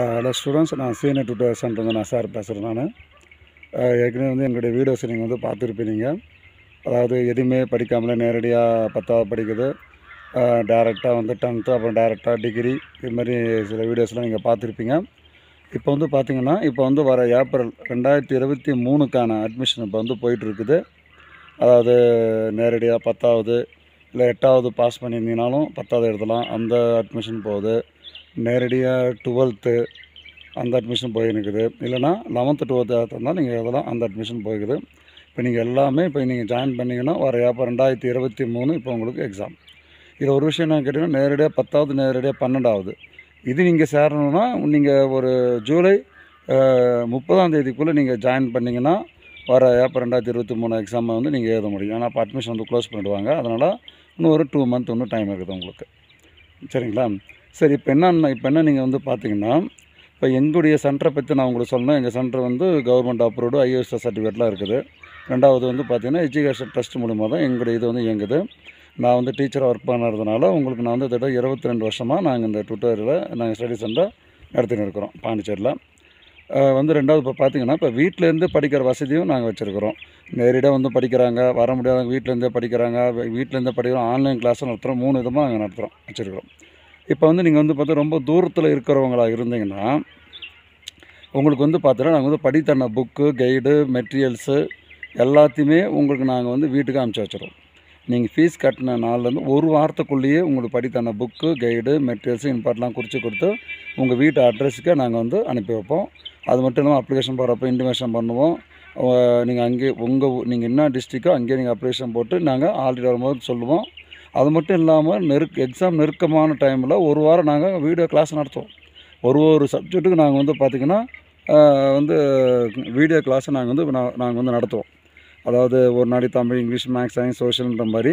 Hello students, நான் senior tutor centre நான் sir பேசுகிறேன். நான் ஏற்கனவே நீங்கள் வீடியோஸ் நீங்கள் பார்த்துருப்பீங்க. அதாவது எதுவுமே படிக்காமலே நேரடியாக 10வது படிக்குது, டேரெக்டாக 10th, அப்புறம் டேரெக்டாக டிகிரி, இது மாதிரி சில வீடியோஸ்லாம் நீங்கள் பார்த்துருப்பீங்க. இப்போ பார்த்தீங்கன்னா, இப்போ வர ஏப்ரல் 2023க்கான அட்மிஷன் இப்போ போயிட்டுருக்குது. அதாவது நேரடியாக 10வது இல்லை 8வது பாஸ் பண்ணியிருந்தீங்கனாலும் 10வது எழுதலாம், அந்த அட்மிஷன் போகுது. நேரடியாக 12th அந்த அட்மிஷன் போயிருக்குது. இல்லைனா 11th 12th இருந்தால் நீங்கள் எழுதலாம், அந்த அட்மிஷன் போயிருக்குது. இப்போ நீங்கள் எல்லாமே நீங்கள் ஜாயின் பண்ணிங்கன்னா வர ஏப்ரல் 2023 இப்போ உங்களுக்கு எக்ஸாம். இதில் ஒரு விஷயம் என்ன கேட்டிங்கன்னா, நேரடியாக 10வது நேரடியாக 12வது இது நீங்கள் சேரணுன்னா நீங்கள் ஒரு ஜூலை 30ஆம் தேதிக்குள்ளே நீங்கள் ஜாயின் பண்ணிங்கன்னா வர ஏப்ரல் 2023 எக்ஸாமை நீங்கள் எழுத முடியும். ஏன்னா அப்போ அட்மிஷன் க்ளோஸ் பண்ணிவிடுவாங்க. அதனால் இன்னும் ஒரு 2 month இன்னும் டைம் இருக்குது உங்களுக்கு. சரிங்களா? சரி, இப்போ என்ன நீங்கள் பார்த்தீங்கன்னா, இப்போ எங்களுடைய சென்டரை பற்றி நான் உங்களுக்கு சொல்லணும். எங்கள் சென்டர் கவர்மெண்ட் அப்ரூவ்டு ISO சர்டிஃபிகேட்லாம் இருக்குது. ரெண்டாவது பார்த்தீங்கன்னா எஜுகேஷன் ட்ரஸ்ட் மூலமாக தான் எங்களுடைய இது இயங்குது. நான் டீச்சராக ஒர்க் பண்ணுறதுனால உங்களுக்கு நான் கிட்ட 22 வருஷமாக நாங்கள் இந்த டுட்டோரியலை நாங்கள் ஸ்டடி சென்டர் நடத்தின்னு இருக்கிறோம் பாண்டிச்சேரியில். ரெண்டாவது இப்போ பார்த்தீங்கன்னா, இப்போ வீட்டிலேருந்து படிக்கிற வசதியும் நாங்கள் வச்சுருக்கிறோம். நேரடியாக படிக்கிறாங்க, வர முடியாதவங்க வீட்டிலேருந்தே படிக்கிறாங்க, வீட்டிலேருந்தே படிக்கிறோம், ஆன்லைன் கிளாஸும் நடத்துகிறோம். 3 விதமாக நாங்கள் வச்சுருக்கிறோம். இப்போ நீங்கள் பார்த்தா ரொம்ப தூரத்தில் இருக்கிறவங்களாக இருந்தீங்கன்னா, உங்களுக்கு பார்த்தீங்கன்னா நாங்கள் படித்தன புக்கு, கைடு, மெட்டீரியல்ஸு எல்லாத்தையுமே உங்களுக்கு நாங்கள் வீட்டுக்கு அனுப்பிச்சி வச்சுருவோம். நீங்கள் ஃபீஸ் கட்டின நாள்லேருந்து ஒரு வாரத்துக்குள்ளேயே உங்களுக்கு படித்தன புக்கு, கைடு, மெட்டீரியல்ஸு இம்பார்ட்லாம் குறித்து கொடுத்து உங்கள் வீட்டு அட்ரஸுக்கே நாங்கள் அனுப்பி வைப்போம். அது மட்டும் இல்லாமல் அப்ளிகேஷன் போடுறப்போ இன்டிமேஷன் பண்ணுவோம். நீங்கள் அங்கேயே நீங்கள் என்ன டிஸ்ட்ரிக்கோ அங்கேயே நீங்கள் அப்ளிகேஷன் போட்டு நாங்கள் ஆல்ரெடி வரும்போது சொல்லுவோம். அது மட்டும் இல்லாமல் எக்ஸாம் நெருக்கமான டைமில் ஒரு வாரம் நாங்கள் வீடியோ கிளாஸ் நடத்துவோம். ஒரு சப்ஜெக்ட்டுக்கு நாங்கள் பார்த்திங்கன்னா வீடியோ கிளாஸை நாங்கள் நடத்துவோம். அதாவது ஒரு நாடி தமிழ், இங்கிலீஷ், மேக்ஸ், சயின்ஸ், சோஷியல்ன்ற மாதிரி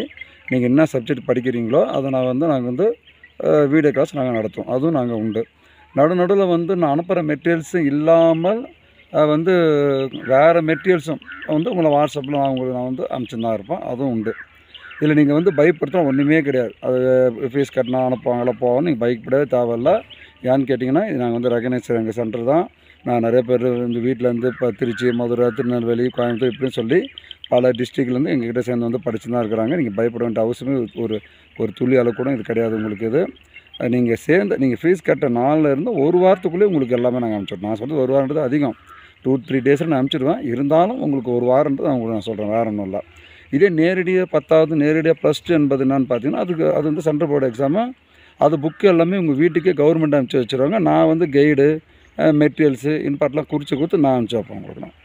நீங்கள் என்ன சப்ஜெக்ட் படிக்கிறீங்களோ அதை நாங்கள் வீடியோ கிளாஸ் நாங்கள் நடத்துவோம். அதுவும் நாங்கள் உண்டு. நடுவில் நான் அனுப்புகிற மெட்டீரியல்ஸும் இல்லாமல் வேறு மெட்டீரியல்ஸும் உங்களை வாட்ஸ்அப்பில் நான் அனுப்பிச்சுன்னு தான் இருப்பேன். அதுவும் உண்டு. இதில் நீங்கள் பயப்படுத்த ஒன்றுமே கிடையாது. அது ஃபீஸ் கட்டினா அனுப்புவாங்களா போவோம், நீங்கள் பயப்படவே தேவையில்லை. ஏன்னு கேட்டிங்கன்னா, இது நாங்கள் ரெகனைஸ் எங்கள் சென்டர் தான். நான் நிறைய பேர் வீட்டிலேருந்து இப்போ திருச்சி, மதுரை, திருநெல்வேலி, கோயம்புத்தூர் இப்படின்னு சொல்லி பல டிஸ்ட்ரிக்ட்லேருந்து எங்ககிட்ட சேர்ந்து படிச்சு தான் இருக்கிறாங்க. நீங்கள் பயப்பட வேண்டிய அவசியமே ஒரு துளி அளவு கூட இது கிடையாது. உங்களுக்கு இது நீங்கள் ஃபீஸ் கட்ட நாள்லேருந்து ஒரு வாரத்துக்குள்ளே உங்களுக்கு எல்லாமே நாங்கள் அனுப்பிச்சிடுவோம். நான் சொல்கிறது ஒரு வாரன்றது அதிகம், 2-3 டேஸில் நான் அனுப்பிச்சிடுவேன். இருந்தாலும் உங்களுக்கு ஒரு வாரன்றது உங்களுக்கு நான் சொல்கிறேன், வேறு ஒன்றும் இல்லை. இதே நேரடியாக 10வது நேரடியாக +2 என்பது என்னென்னு பார்த்தீங்கன்னா, அது சென்ட்ரல் போர்டு எக்ஸாமு. அது புக்கு எல்லாமே உங்கள் வீட்டுக்கே கவர்மெண்ட் அனுப்பிச்சி வச்சுருவாங்க. நான் கைடு, மெட்டீரியல்ஸு இம்பார்ட்லாம் குறித்து கொடுத்து நான் அனுப்பிச்சி வைப்பேன் உங்களுக்கு நான்.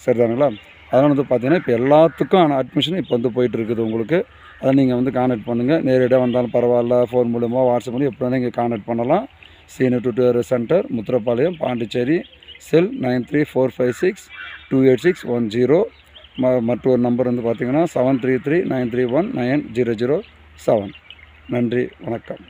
சரிதானுங்களா? அதனால் பார்த்தீங்கன்னா இப்போ எல்லாத்துக்கும் அட்மிஷன் இப்போ போயிட்டு இருக்குது உங்களுக்கு. அதை நீங்கள் கான்டாக்ட் பண்ணுங்கள். நேரடியாக வந்தாலும் பரவாயில்ல, ஃபோன் மூலமாக, வாட்ஸ்அப் மூலம் எப்படி வேணால் நீங்கள் கான்டாக்ட் பண்ணலாம். Senior tutor centre, Muthirapalayam, Pondicherry. Cell 9345628610. மற்றொரு நம்பர் பார்த்தீங்கன்னா 73393190007. நன்றி, வணக்கம்.